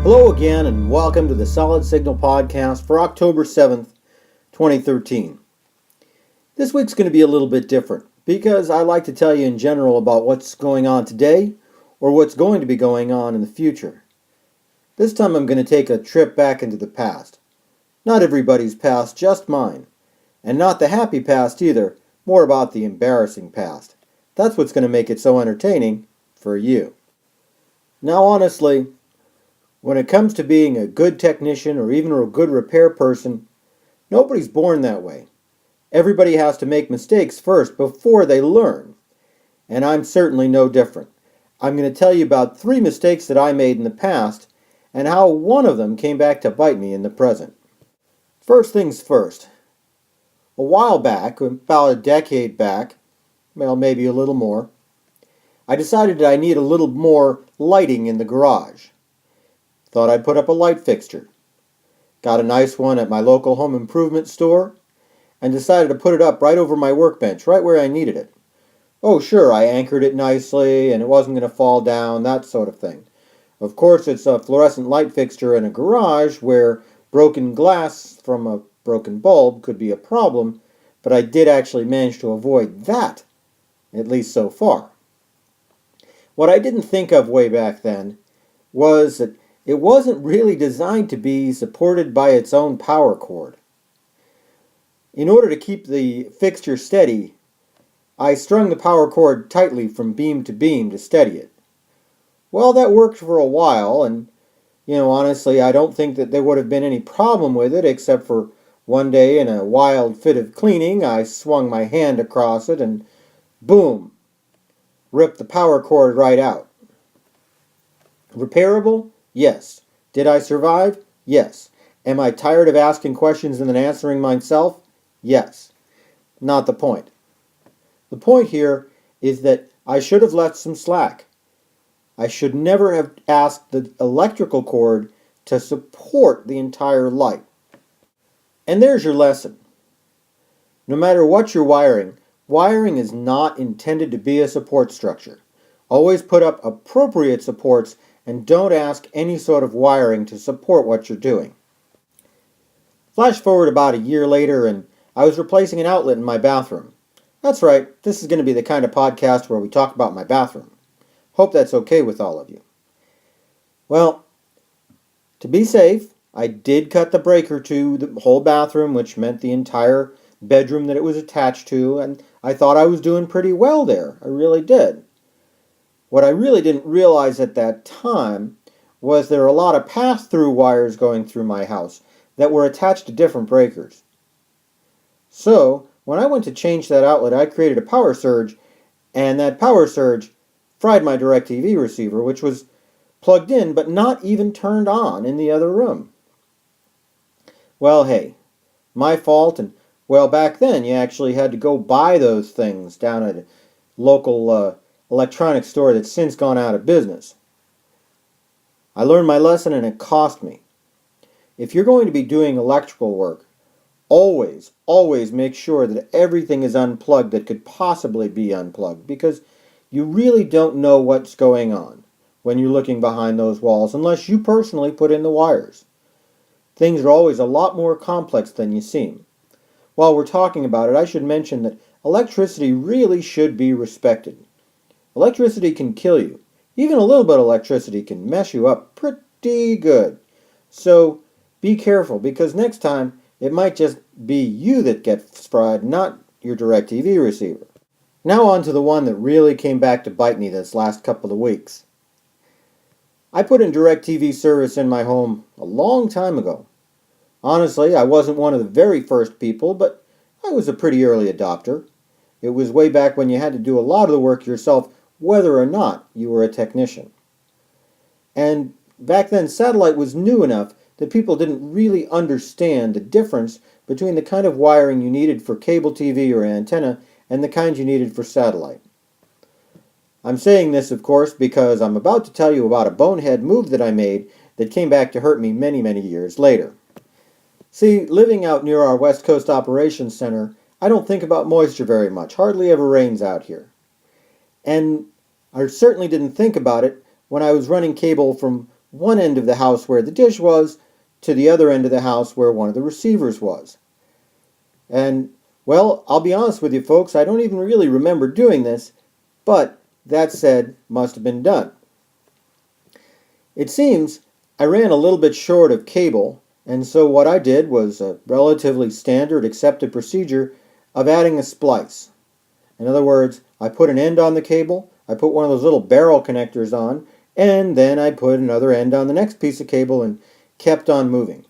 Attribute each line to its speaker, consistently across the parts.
Speaker 1: Hello again, and welcome to the Solid Signal Podcast for October 7th, 2013. This week's going to be a little bit different because I like to tell you in general about what's going on today or what's going to be going on in the future. This time I'm going to take a trip back into the past. Not everybody's past, just mine. And not the happy past either, more about the embarrassing past. That's what's going to make it so entertaining for you. Now honestly, when it comes to being a good technician or even a good repair person, nobody's born that way. Everybody has to make mistakes first before they learn. And I'm certainly no different. I'm going to tell you about 3 mistakes that I made in the past and how one of them came back to bite me in the present. First things first. A while back, about a decade back, well, maybe a little more, I decided that I need a little more lighting in the garage. Thought I'd put up a light fixture. Got a nice one at my local home improvement store and decided to put it up right over my workbench, right where I needed it. Oh sure, I anchored it nicely and it wasn't going to fall down, that sort of thing. Of course, it's a fluorescent light fixture in a garage where broken glass from a broken bulb could be a problem, but I did actually manage to avoid that, at least so far. What I didn't think of way back then was that it wasn't really designed to be supported by its own power cord. In order to keep the fixture steady, I strung the power cord tightly from beam to beam to steady it. Well, that worked for a while, and honestly, I don't think that there would have been any problem with it, except for one day in a wild fit of cleaning, I swung my hand across it and boom, ripped the power cord right out. Repairable? Yes. Did I survive? Yes. Am I tired of asking questions and then answering myself? Yes. Not the point. The point here is that I should have left some slack. I should never have asked the electrical cord to support the entire light. And there's your lesson. No matter what you're wiring is not intended to be a support structure. Always put up appropriate supports and don't ask any sort of wiring to support what you're doing. Flash forward about a year later and I was replacing an outlet in my bathroom. That's right, this is going to be the kind of podcast where we talk about my bathroom. Hope that's okay with all of you. Well, to be safe, I did cut the breaker to the whole bathroom, which meant the entire bedroom that it was attached to, and I thought I was doing pretty well there. I really did. What I really didn't realize at that time was there are a lot of pass-through wires going through my house that were attached to different breakers. So, when I went to change that outlet, I created a power surge, and that power surge fried my DirecTV receiver, which was plugged in but not even turned on in the other room. Well, hey, my fault, and well, back then you actually had to go buy those things down at a local electronics store that's since gone out of business. I learned my lesson and it cost me. If you're going to be doing electrical work, always make sure that everything is unplugged that could possibly be unplugged, because you really don't know what's going on when you're looking behind those walls unless you personally put in the wires. Things are always a lot more complex than you seem. While we're talking about it, I should mention that electricity really should be respected. Electricity can kill you. Even a little bit of electricity can mess you up pretty good. So be careful, because next time it might just be you that gets fried, not your DirecTV receiver. Now on to the one that really came back to bite me this last couple of weeks. I put in DirecTV service in my home a long time ago. Honestly, I wasn't one of the very first people, but I was a pretty early adopter. It was way back when you had to do a lot of the work yourself, whether or not you were a technician. And back then, satellite was new enough that people didn't really understand the difference between the kind of wiring you needed for cable TV or antenna and the kind you needed for satellite. I'm saying this, of course, because I'm about to tell you about a bonehead move that I made that came back to hurt me many, many years later. See, living out near our West Coast Operations Center, I don't think about moisture very much. Hardly ever rains out here. And I certainly didn't think about it when I was running cable from one end of the house where the dish was to the other end of the house where one of the receivers was. And, well, I'll be honest with you folks, I don't even really remember doing this, but that said, must have been done. It seems I ran a little bit short of cable, and so what I did was a relatively standard accepted procedure of adding a splice. In other words, I put an end on the cable, I put one of those little barrel connectors on, and then I put another end on the next piece of cable and kept on moving.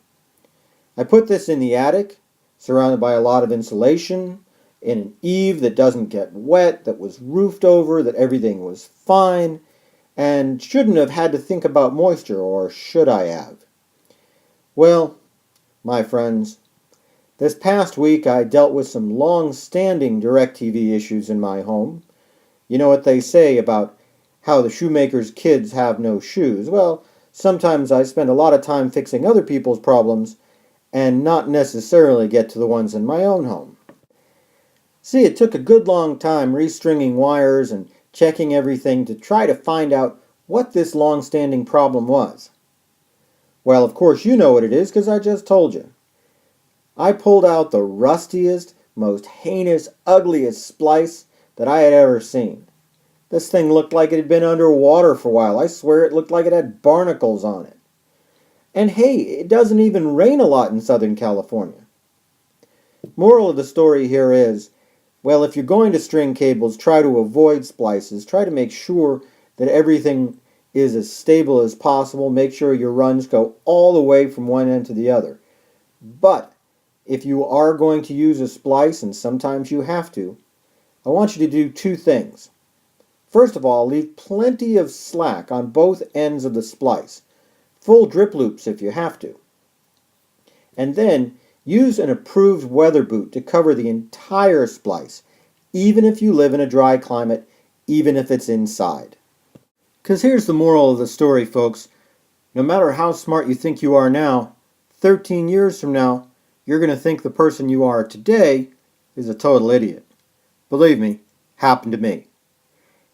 Speaker 1: I put this in the attic, surrounded by a lot of insulation, in an eave that doesn't get wet, that was roofed over, that everything was fine, and shouldn't have had to think about moisture, or should I have? Well, my friends, this past week I dealt with some long-standing DirecTV issues in my home. You know what they say about how the shoemaker's kids have no shoes. Well, sometimes I spend a lot of time fixing other people's problems and not necessarily get to the ones in my own home. See, it took a good long time restringing wires and checking everything to try to find out what this long-standing problem was. Well, of course you know what it is because I just told you. I pulled out the rustiest, most heinous, ugliest splice that I had ever seen. This thing looked like it had been underwater for a while. I swear it looked like it had barnacles on it. And hey, it doesn't even rain a lot in Southern California. Moral of the story here is, well, if you're going to string cables, try to avoid splices. Try to make sure that everything is as stable as possible. Make sure your runs go all the way from one end to the other. But if you are going to use a splice, and sometimes you have to, I want you to do two things. First of all, leave plenty of slack on both ends of the splice. Full drip loops if you have to. And then use an approved weather boot to cover the entire splice, even if you live in a dry climate, even if it's inside. Because here's the moral of the story, folks. No matter how smart you think you are now, 13 years from now, you're going to think the person you are today is a total idiot. Believe me, happened to me.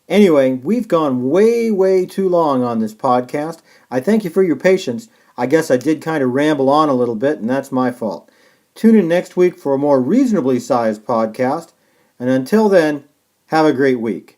Speaker 1: Anyway, we've gone way too long on this podcast. I thank you for your patience. I guess I did kind of ramble on a little bit, and that's my fault. Tune in next week for a more reasonably sized podcast, and until then, have a great week.